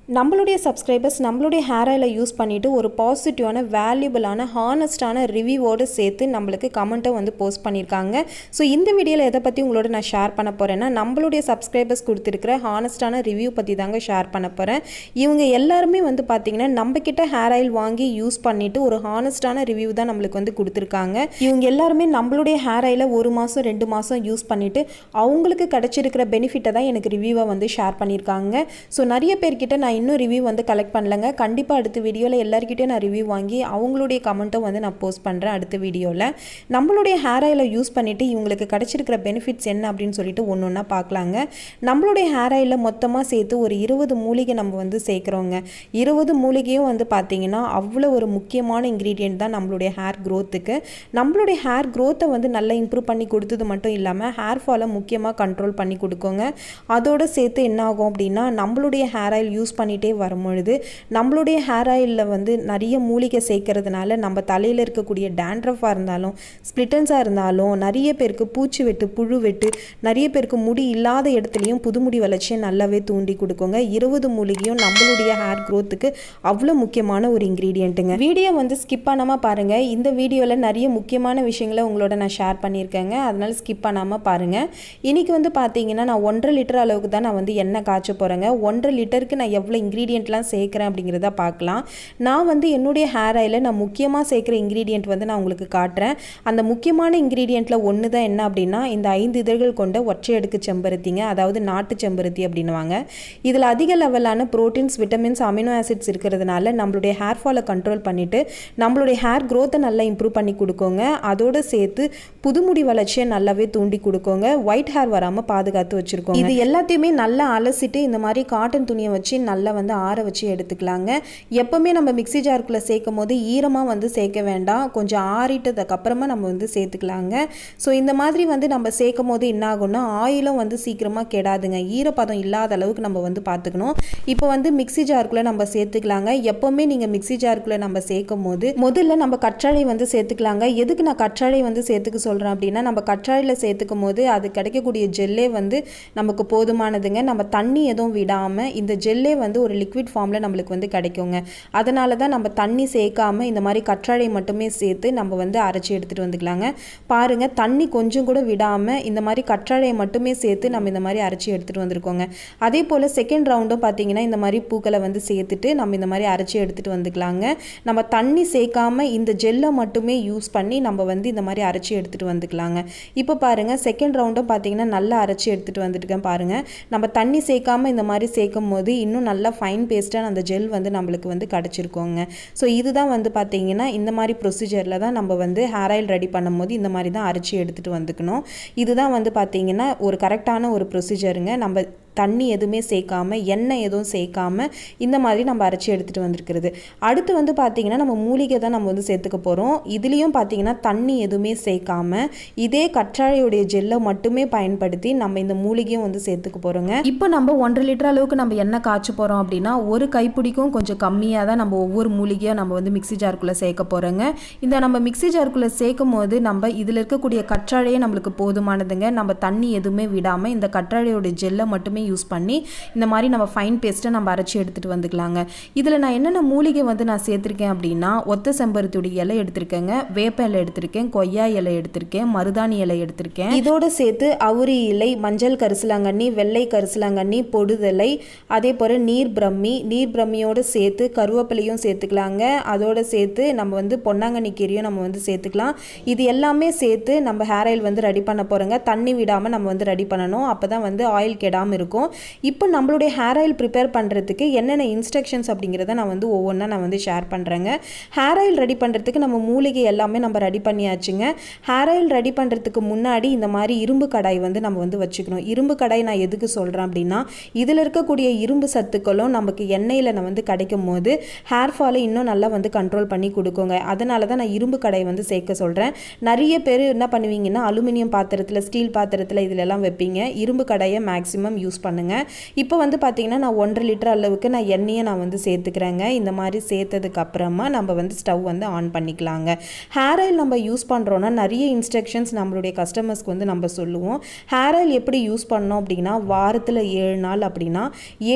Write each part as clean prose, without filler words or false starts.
நம்மளுடைய சப்ஸ்கிரைபர்ஸ் நம்மளுடைய ஹேர் ஆயிலை யூஸ் பண்ணிவிட்டு ஒரு பாசிட்டிவான வேல்யூபிளான ஹானஸ்டான ரிவ்யூவோடு சேர்த்து நம்மளுக்கு கமெண்ட்டை வந்து போஸ்ட் பண்ணியிருக்காங்க. ஸோ இந்த வீடியோவில் எதை பற்றி உங்களோட நான் ஷேர் பண்ண போகிறேன்னா, நம்மளுடைய சப்ஸ்கிரைபர்ஸ் கொடுத்துருக்கிற ஹானஸ்டான ரிவ்யூ பற்றி தாங்க ஷேர் பண்ண போகிறேன். இவங்க எல்லாருமே வந்து பார்த்திங்கன்னா நம்மக்கிட்ட ஹேர் ஆயில் வாங்கி யூஸ் பண்ணிவிட்டு ஒரு ஹானஸ்டான ரிவ்யூ தான் நம்மளுக்கு வந்து கொடுத்துருக்காங்க. இவங்க எல்லாருமே நம்மளுடைய ஹேர் ஆயிலை 1 மாதம் 2 மாதம் யூஸ் பண்ணிவிட்டு அவங்களுக்கு கிடச்சிருக்கிற பெனிஃபிட்டை தான் எனக்கு ரிவ்யூவை வந்து ஷேர் பண்ணியிருக்காங்க. ஸோ நிறைய பேர்கிட்ட நான் இன்னும் ரிவ்யூ வந்து கலெக்ட் பண்ணலங்க. கண்டிப்பாக அடுத்த வீடியோவில் எல்லாருக்கிட்டே நான் ரிவ்யூ வாங்கி அவங்களுடைய கமெண்ட்டும் வந்து நான் போஸ்ட் பண்ணுறேன் அடுத்த வீடியோவில். நம்மளுடைய ஹேர் ஆயிலை யூஸ் பண்ணிவிட்டு இவங்களுக்கு கிடச்சிருக்கிற பெனிஃபிட்ஸ் என்ன அப்படின்னு சொல்லிட்டு ஒன்று ஒன்றா பார்க்கலாங்க. நம்மளுடைய ஹேர் ஆயிலில் மொத்தமாக சேர்த்து ஒரு 20 மூலிகை நம்ம வந்து சேர்க்குறோங்க. 20 மூலிகையும் வந்து பார்த்திங்கன்னா அவ்வளோ ஒரு முக்கியமான இன்க்ரீடியன்ட் தான் நம்மளுடைய ஹேர் க்ரோத்துக்கு. நம்மளுடைய ஹேர் க்ரோத்தை வந்து நல்லா இம்ப்ரூவ் பண்ணி கொடுத்தது மட்டும் இல்லாமல் ஹேர் ஃபாலை முக்கியமாக கண்ட்ரோல் பண்ணி கொடுக்குங்க. அதோடு சேர்த்து என்ன ஆகும் அப்படின்னா, நம்மளுடைய ஹேர் ஆயில் யூஸ் பண்ணிகிட்டே வரும்பொழுது நம்மளுடைய ஹேர் ஆயிலில் வந்து நிறைய மூலிகை சேர்க்கறதுனால நம்ம தலையில் இருக்கக்கூடிய டேண்ட்ரஃபாக இருந்தாலும் ஸ்ப்ளிட்டன்ஸாக இருந்தாலும் நிறைய பேருக்கு பூச்சி வெட்டு புழு வெட்டு நிறைய பேருக்கு முடி இல்லாத இடத்துலையும் புதுமுடி வளர்ச்சியை நல்லாவே தூண்டி கொடுக்குங்க. 20 மூலிகையும் நம்மளுடைய ஹேர் க்ரோத்துக்கு அவ்வளோ முக்கியமான ஒரு இன்க்ரீடியண்ட்டுங்க. வீடியோ வந்து ஸ்கிப் பண்ணாமல் பாருங்கள். இந்த வீடியோவில் நிறைய முக்கியமான விஷயங்களை உங்களோட நான் ஷேர் பண்ணியிருக்கேங்க. அதனால் ஸ்கிப் பண்ணாமல் பாருங்கள். இன்றைக்கி வந்து பார்த்தீங்கன்னா நான் 1.5 லிட்டர் அளவுக்கு தான் நான் வந்து எண்ணெய் காய்ச்ச போகிறேங்க. 1.5 லிட்டருக்கு நான் எவ்வளோ இன்க்ரீடியண்ட்லாம் சேர்க்குறேன் அப்படிங்கிறத பார்க்கலாம். நான் வந்து என்னுடைய ஹேர் ஆயிலில் நான் முக்கியமாக சேர்க்குற இன்க்ரீடியண்ட் வந்து நான் உங்களுக்கு காட்டுறேன். அந்த முக்கியமான இன்க்ரீடியண்ட்டில் ஒன்று தான் என்ன அப்படின்னா, இந்த 5 இதழ்கள் கொண்ட ஒற்றை அடுக்கு செம்பருத்திங்க, அதாவது நாட்டு செம்பருத்தி அப்படின்னுவாங்க. இதில் அதிக லெவலான ப்ரோட்டீன்ஸ், விட்டமின்ஸ், அமினோ ஆசிட்ஸ் இருக்கிறதுனால நம்மளுடைய ஹேர் ஃபாலை கண்ட்ரோல் பண்ணிவிட்டு நம்மளுடைய ஹேர் க்ரோத்தை நல்லா இம்ப்ரூவ் பண்ணி கொடுக்கோங்க. அதோடு சேர்த்து புதுமுடி வளர்ச்சியை நல்லாவே தூண்டி கொடுக்கோங்க. ஒயிட் ஹேர் வராமல் பாதுகாத்து வச்சுருக்கோங்க. இது எல்லாத்தையுமே நல்லா அலசிட்டு இந்த மாதிரி காட்டன் துணியை வச்சு நல்லா வந்து ஆற வச்சு எடுத்துக்கலாங்க. எப்போவுமே நம்ம மிக்ஸி ஜாருக்குள்ளே சேர்க்கும் போது ஈரமாக வந்து சேர்க்க வேண்டாம். கொஞ்சம் ஆறிட்டதுக்கப்புறமா நம்ம வந்து சேர்த்துக்கலாங்க. ஸோ இந்த மாதிரி வந்து நம்ம சேர்க்கும் போது என்ன ஆகும்னா, ஆயிலும் வந்து சீக்கிரமாக கெடாதுங்க. ஈரப்பதம் இல்லாத அளவுக்கு நம்ம வந்து பார்த்துக்கணும். இப்போ வந்து மிக்ஸி ஜாருக்குள்ளே நம்ம சேர்த்துக்கலாங்க. எப்போவுமே நீங்கள் மிக்ஸி ஜாருக்குள்ளே நம்ம சேர்க்கும் போது முதல்ல நம்ம கற்றாழை வந்து சேர்த்துக்கலாங்க. எதுக்கு நான் கற்றாழை வந்து சேர்த்துக்க சொல்கிறேன் அப்படின்னா, நம்ம கற்றாழையில் சேர்த்துக்கும் போது அது கிடைக்கக்கூடிய ஜெல்லே வந்து நமக்கு போதுமானதுங்க. நம்ம தண்ணி எதுவும் விடாமல் இந்த ஜெல்லே வந்து ஒரு லிக்விட் ஃபார்மில் நம்மளுக்கு வந்து கிடைக்குங்க. அதனால தான் நம்ம தண்ணி சேர்க்காமல் இந்த மாதிரி கற்றாழை மட்டுமே சேர்த்து நம்ம வந்து அரைச்சி எடுத்துகிட்டு வந்துக்கலாங்க. பாருங்கள், தண்ணி கொஞ்சம் கூட விடாமல் இந்த மாதிரி கற்றாழையை மட்டுமே சேர்த்து நம்ம இந்த மாதிரி அரைச்சி எடுத்துகிட்டு வந்திருக்கோங்க. அதே போல் செகண்ட் ரவுண்டும் பார்த்திங்கன்னா இந்த மாதிரி பூக்களை வந்து சேர்த்துட்டு நம்ம இந்த மாதிரி அரைச்சி எடுத்துகிட்டு வந்துக்கலாங்க. நம்ம தண்ணி சேர்க்காமல் இந்த ஜெல்லை மட்டுமே யூஸ் பண்ணி நம்ம வந்து இந்த மாதிரி அரைச்சி எடுத்துகிட்டு வந்துக்கலாங்க. இப்போ பாருங்கள், செகண்ட் ரவுண்டும் பார்த்திங்கன்னா நல்லா அரைச்சி எடுத்துகிட்டு வந்துட்டுருக்கேன். பாருங்கள், நம்ம தண்ணி சேர்க்காமல் இந்த மாதிரி சேர்க்கும் போது இன்னும் நல்லா ஃபைன் பேஸ்ட்டான அந்த ஜெல் வந்து நம்மளுக்கு வந்து கிடச்சிருக்கோங்க. ஸோ இதுதான் வந்து பார்த்திங்கன்னா இந்த மாதிரி ப்ரொசீஜரில் தான் நம்ம வந்து ஹேர் ஆயில் ரெடி பண்ணும்போது இந்த மாதிரி தான் அரைச்சி எடுத்துகிட்டு வந்துக்கணும். இதுதான் வந்து பார்த்திங்கன்னா ஒரு கரெக்டான ஒரு ப்ரொசீஜருங்க. நம்ம தண்ணி எதுவுமே சேர்க்காம எண்ணெய் எதுவும் சேர்க்காம இந்த மாதிரி நம்ம அரைச்சி எடுத்துகிட்டு வந்திருக்கிறது. அடுத்து வந்து பார்த்திங்கன்னா நம்ம மூலிகை தான் நம்ம வந்து சேர்த்துக்க போகிறோம். இதுலேயும் பார்த்திங்கன்னா தண்ணி எதுவுமே சேர்க்காம இதே கற்றாழையுடைய ஜெல்லை மட்டுமே பயன்படுத்தி நம்ம இந்த மூலிகையும் வந்து சேர்த்துக்க போகிறோங்க. இப்போ நம்ம 1.5 லிட்டர் அளவுக்கு நம்ம எண்ணெய் காய்ச்ச போகிறோம் அப்படின்னா ஒரு கைப்பிடிக்கும் கொஞ்சம் கம்மியாக தான் நம்ம ஒவ்வொரு மூலிகையாக நம்ம வந்து மிக்ஸி ஜாருக்குள்ளே சேர்க்க போகிறோங்க. இந்த நம்ம மிக்ஸி ஜாருக்குள்ளே சேர்க்கும் போது நம்ம இதில் இருக்கக்கூடிய கற்றாழையே நம்மளுக்கு போதுமானதுங்க. நம்ம தண்ணி எதுவுமே விடாமல் இந்த கற்றாழையோடைய ஜெல்லை மட்டுமே யூஸ் பண்ணி இந்த மாதிரி நம்ம ஃபைன் பேஸ்ட்டை நம்ம அரைச்சி எடுத்துகிட்டு வந்துக்கலாங்க. இதில் நான் என்னென்ன மூலிகை வந்து நான் சேர்த்துருக்கேன் அப்படின்னா, ஒத்த செம்பருத்தியுடைய இலை எடுத்திருக்கேங்க, வேப்ப இலை எடுத்திருக்கேன், கொய்யா இலை எடுத்திருக்கேன், மருதாணி இலை எடுத்திருக்கேன். இதோடு சேர்த்து அவுரி இலை, மஞ்சள் கரிசலாங்கண்ணி, வெள்ளை கரிசலாங்கண்ணி, பொடுதலை, அதே போல் நீர் பிரம்மியோடு சேர்த்து கருவேப்பிலையும் சேர்த்துக்கலாங்க. அதோடு சேர்த்து நம்ம வந்து பொன்னாங்கண்ணி கீரையும் நம்ம வந்து சேர்த்துக்கலாம். இது எல்லாமே சேர்த்து நம்ம ஹேர் ஆயில் வந்து ரெடி பண்ண போகிறோங்க. தண்ணி விடாமல் நம்ம வந்து ரெடி பண்ணணும். அப்போ தான் வந்து ஆயில் கெடாமல் இருக்கும். இப்போ நம்மளுடைய ஹேர் ஆயில் ப்ரிப்பேர் பண்ணுறதுக்கு என்னென்ன இன்ஸ்ட்ரக்ஷன்ஸ் அப்படிங்கிறத நான் வந்து ஒவ்வொன்றா நான் வந்து ஷேர் பண்ணுறேங்க. ஹேர் ஆயில் ரெடி பண்ணுறதுக்கு நம்ம மூலிகை எல்லாமே நம்ம ரெடி பண்ணியாச்சுங்க. ஹேர் ஆயில் ரெடி பண்ணுறதுக்கு முன்னாடி இந்த மாதிரி இரும்பு கடாய் வந்து நம்ம வந்து வச்சுக்கணும். இரும்பு கடாய் நான் எதுக்கு சொல்கிறேன் அப்படின்னா, இதில் இருக்கக்கூடிய இரும்பு சத்துக்களும் நமக்கு எண்ணெயில் நான் வந்து கிடைக்கும் போது ஹேர் ஃபாலை இன்னும் நல்லா வந்து கண்ட்ரோல் பண்ணி கொடுக்குங்க. அதனால தான் நான் இரும்பு கடாய் வந்து சேர்க்க சொல்கிறேன். நிறைய பேர் என்ன பண்ணுவீங்கன்னா, அலுமினியம் பாத்திரத்தில், ஸ்டீல் பாத்திரத்தில் இதிலெல்லாம் வைப்பீங்க. இரும்பு கடாயை மேக்ஸிமம் யூஸ் பண்ணுங்கள். இப்போ வந்து பார்த்திங்கன்னா நான் 1.5 லிட்டர் அளவுக்கு நான் எண்ணெயை நான் வந்து சேர்த்துக்கிறேங்க. இந்த மாதிரி சேர்த்ததுக்கு அப்புறமா நம்ம வந்து ஸ்டவ் வந்து ஆன் பண்ணிக்கலாங்க. ஹேர் ஆயில் நம்ம யூஸ் பண்ணுறோன்னா நிறைய இன்ஸ்ட்ரக்ஷன்ஸ் நம்மளுடைய கஸ்டமர்ஸ்க்கு வந்து நம்ம சொல்லுவோம். ஹேர் ஆயில் எப்படி யூஸ் பண்ணோம் அப்படின்னா வாரத்தில் 7 நாள் அப்படின்னா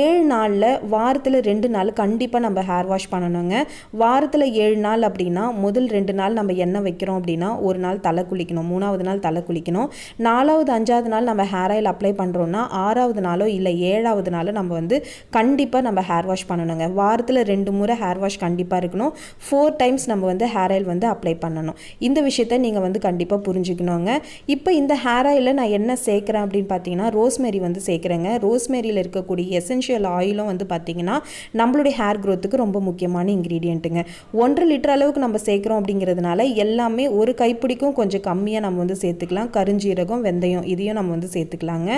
7 நாளில் வாரத்தில் 2 நாள் கண்டிப்பாக நம்ம ஹேர் வாஷ் பண்ணணுங்க. வாரத்தில் 7 நாள் அப்படின்னா முதல் 2 நாள் நம்ம எண்ணெய் வைக்கிறோம் அப்படின்னா ஒரு நாள் தலை குளிக்கணும், 3வது நாள் தலை குளிக்கணும், 4வது 5வது நாள் நம்ம ஹேர் ஆயில் அப்ளை பண்ணுறோன்னா 6வது நாளோ இல்லை 7வது நாளோ நம்ம வந்து கண்டிப்பாக நம்ம ஹேர் வாஷ் பண்ணணுங்க. வாரத்தில் 2 முறை ஹேர் வாஷ் கண்டிப்பாக இருக்கணும். 4 டைம்ஸ் நம்ம வந்து ஹேர் ஆயில் வந்து அப்ளை பண்ணணும். இந்த விஷயத்தை நீங்கள் வந்து கண்டிப்பாக புரிஞ்சுக்கணுங்க. இப்போ இந்த ஹேர் ஆயிலில் நான் என்ன சேர்க்குறேன் அப்படின்னு பார்த்தீங்கன்னா ரோஸ்மேரி வந்து சேர்க்குறேங்க. ரோஸ்மேரியில் இருக்கக்கூடிய எசென்ஷியல் ஆயிலும் வந்து பார்த்தீங்கன்னா நம்மளுடைய ஹேர் க்ரோத்துக்கு ரொம்ப முக்கியமான இன்க்ரீடியண்ட்டுங்க. 1.5 லிட்டர் அளவுக்கு நம்ம சேர்க்குறோம் அப்படிங்கிறதுனால எல்லாமே ஒரு கைப்பிடிக்கும் கொஞ்சம் கம்மியாக நம்ம வந்து சேர்த்துக்கலாம். கருஞ்சீரகம், வெந்தயம் இதையும் நம்ம வந்து சேர்த்துக்கலாங்க.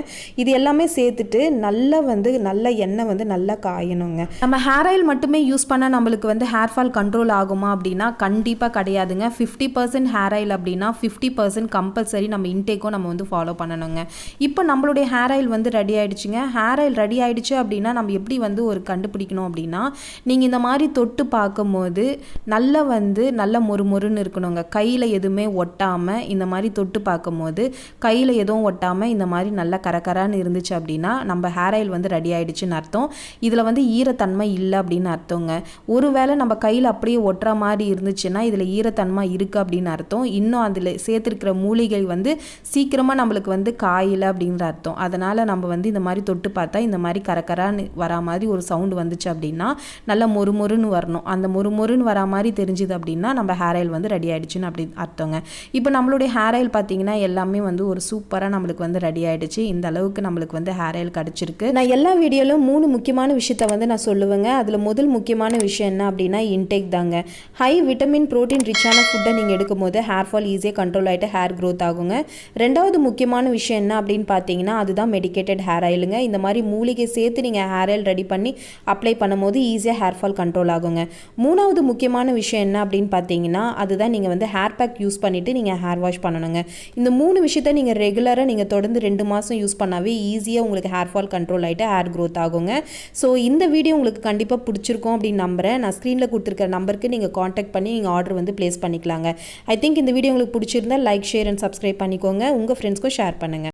இது எல்லாமே சேர்த்துட்டு நல்ல எண்ணெய் வந்து நல்லா காயணுங்க. நம்ம ஹேர் ஆயில் மட்டுமே யூஸ் பண்ணால் நம்மளுக்கு வந்து ஹேர் ஃபால் கண்ட்ரோல் ஆகுமா அப்படின்னா கண்டிப்பாக கிடையாதுங்க. 50% ஹேர் ஆயில் அப்படின்னா 50% கம்பல்சரி நம்ம இன்டேக்கும் நம்ம வந்து ஃபாலோ பண்ணணுங்க. இப்போ நம்மளுடைய ஹேர் ஆயில் வந்து ரெடி ஆகிடுச்சுங்க. ஹேர் ஆயில் ரெடி ஆகிடுச்சு அப்படின்னா நம்ம எப்படி வந்து ஒரு கண்டுபிடிக்கணும் அப்படின்னா நீங்கள் இந்த மாதிரி தொட்டு பார்க்கும்போது நல்ல மொறுமொறுன்னு இருக்கணுங்க. கையில் எதுவுமே ஒட்டாமல் இந்த மாதிரி தொட்டு பார்க்கும்போது கையில் எதுவும் ஒட்டாமல் இந்த மாதிரி நல்லா கரகரான்னு இருந்துச்சு அப்படின்னா நம்ம ஹேர் ஆயில் வந்து ரெடி ஆகிடுச்சுன்னு அர்த்தம். இதில் வந்து ஈரத்தன்மை இல்லை அப்படின்னு அர்த்தங்க. ஒருவேளை நம்ம கையில் அப்படியே ஒட்டுற மாதிரி இருந்துச்சுன்னா இதில் ஈரத்தன்மை இருக்குது அப்படின்னு அர்த்தம். இன்னும் அதில் சேர்த்துருக்கிற மூலிகை வந்து சீக்கிரமாக நம்மளுக்கு வந்து காயில அப்படின்ற அர்த்தம். அதனால் நம்ம வந்து இந்த மாதிரி தொட்டு பார்த்தா இந்த மாதிரி கரகரான்னு வரா மாதிரி ஒரு சவுண்டு வந்துச்சு அப்படின்னா நல்லா மொறுமொறுன்னு வரணும். அந்த மொறுமொறுன்னு வரா மாதிரி தெரிஞ்சுது அப்படின்னா நம்ம ஹேர் ஆயில் வந்து ரெடி ஆகிடுச்சுன்னு அப்படி அர்த்தங்க. இப்போ நம்மளுடைய ஹேர் ஆயில் பார்த்தீங்கன்னா எல்லாமே வந்து ஒரு சூப்பராக நம்மளுக்கு வந்து ரெடி ஆகிடுச்சு. இந்த அளவுக்கு நம்மளுக்கு வந்து ஹேர் ஆயில் கிடச்சிருக்கு. நான் எல்லா வீடியோலும் 3 முக்கியமான விஷயத்த வந்து நான் சொல்லுவேங்க. அதில் முதல் முக்கியமான விஷயம் என்ன அப்படின்னா இன்டேக் தாங்க. ஹை விட்டமின் ப்ரோட்டீன் ரிச்சான ஃபுட்டை நீங்கள் எடுக்கும் போது ஹேர் ஃபால் ஈஸியாக கண்ட்ரோல் ஆகிட்டு ஹேர் க்ரோத் ஆகுங்க. 2வது முக்கியமான விஷயம் என்ன அப்படின்னு பார்த்தீங்கன்னா அதுதான் மெடிக்கேட்டட் ஹேர் ஆயிலுங்க. இந்த மாதிரி மூலிகை சேர்த்து நீங்கள் ஹேர் ஆயில் ரெடி பண்ணி அப்ளை பண்ணும்போது ஈஸியாக ஹேர் ஃபால் கண்ட்ரோல் ஆகுங்க. 3வது முக்கியமான விஷயம் என்ன அப்படின்னு பார்த்தீங்கன்னா அதுதான் நீங்கள் வந்து ஹேர் பேக் யூஸ் பண்ணிவிட்டு நீங்கள் ஹேர் வாஷ் பண்ணணுங்க. இந்த 3 விஷயத்தை நீங்கள் ரெகுலராக நீங்கள் தொடர்ந்து 2 மாதம் யூஸ் பண்ணாவே ஈஸியாக உங்களுக்கு ஹேர் ஃபால் கண்ட்ரோல் ஆகிட்டு ஹேர் க்ரோத் ஆகுங்க. ஸோ இந்த வீடியோ உங்களுக்கு கண்டிப்பாக பிடிச்சிருக்கும் அப்படின்னு நம்புகிறேன். நான் ஸ்க்ரீனில் கொடுத்துருக்க நம்பருக்கு நீங்கள் காண்டாக்ட் பண்ணி நீங்கள் ஆர்டர் வந்து ப்ளேஸ் பண்ணிக்கலாங்க. ஐ திங்க் இந்த வீடியோ உங்களுக்கு பிடிச்சிருந்தா லைக், ஷேர் அண்ட் சப்ஸ்கிரைப் பண்ணிக்கோங்க. உங்கள் ஃப்ரெண்ட்ஸ்க்கும் ஷேர் பண்ணுங்கள்.